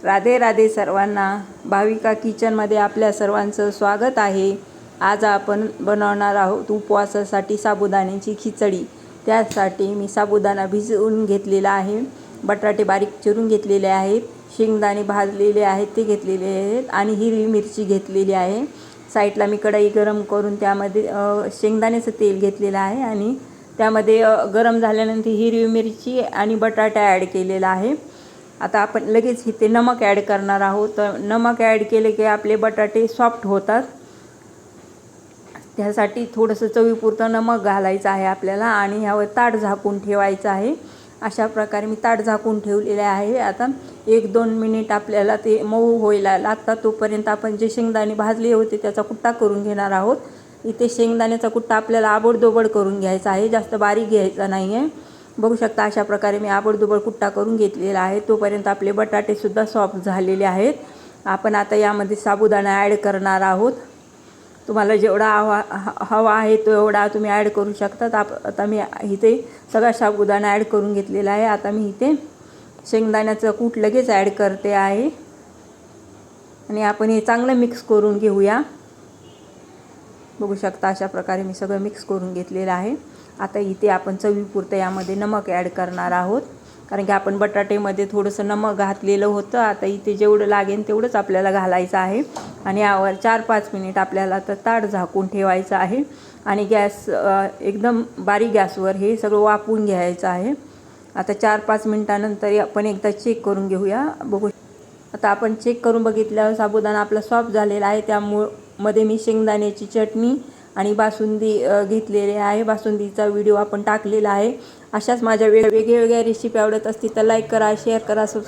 राधे राधे सर्वांना. भाविका किचनमध्ये आपल्या सर्वांचं स्वागत आहे. आज आपण बनवणार आहोत उपवासासाठी साबुदाण्याची खिचडी. त्यासाठी मी साबुदाणा भिजवून घेतलेला आहे, बटाटे बारीक चिरून घेतलेले आहेत, शेंगदाणे भाजलेले आहेत ते घेतलेले आहेत आणि हिरवी मिरची घेतलेली आहे. साईडला मी कढई गरम करून त्यामध्ये शेंगदाण्याचं तेल घेतलेलं आहे आणि त्यामध्ये गरम झाल्यानंतर हिरवी मिरची आणि बटाटा ॲड केलेला आहे. आता आपण लगेच इथे नमक ॲड करणार आहोत. नमक ॲड केले की आपले बटाटे सॉफ्ट होतात. त्यासाठी थोडंसं चवीपुरतं नमक घालायचं आहे आपल्याला आणि ह्यावर ताट झाकून ठेवायचं आहे. अशा प्रकारे मी ताट झाकून ठेवलेले आहे. आता 1-2 मिनिट आपल्याला ते मऊ व्हायला लागतात. तोपर्यंत आपण जे शेंगदाणे भाजले होते त्याचा कुट्टा करून घेणार आहोत. इथे शेंगदाण्याचा कुट्टा आपल्याला आबडधोबड करून घ्यायचा आहे, जास्त बारीक घ्यायचा नाही आहे. बघू शकता अशा प्रकारे मी आबडधोबड कुट्टा करून घेतलेला आहे. तोपर्यंत आपले बटाटेसुद्धा सॉफ्ट झालेले आहेत. आपण आता यामध्ये साबुदाणा ॲड करणार आहोत. तुम्हाला जेवढा हवा आहे तो एवढा तुम्ही ॲड करू शकतात. आता मी इथे सगळा साबुदाणा ॲड करून घेतलेला आहे. आता मी इथे शेंगदाण्याचं कूट लगेच ॲड करते आहे आणि आपण हे चांगलं मिक्स करून घेऊया. बघू शकता अशा प्रकारे मी सगळं मिक्स करून घेतलेलं आहे. आता इथे आपण चवीपुरतं यामध्ये नमक ॲड करणार आहोत, कारण की आपण बटाटेमध्ये थोडंसं नमक घातलेलं होतं. आता इथे जेवढं लागेल तेवढंच आपल्याला घालायचं आहे आणि यावर 4-5 मिनिट आपल्याला तर ताट झाकून ठेवायचं आहे आणि गॅस एकदम बारीक गॅसवर हे सगळं वाफवून घ्यायचं आहे. आता 4-5 मिनिटानंतर आपण एकदा चेक करून घेऊया. बघू आता आपण चेक करून बघितल्यावर साबुदाणा आपला सॉफ्ट झालेला आहे. त्यामध्ये मी शेंगदाण्याची चटणी आणि बासुंदी घेतलेली आहे. बासुंदीचा व्हिडिओ आपण टाकलेला आहे. अशाच माझ्या वेगवेगळ्या रेसिपी आवडत असतील तर लाईक करा, शेअर करा, सबस्क्राईब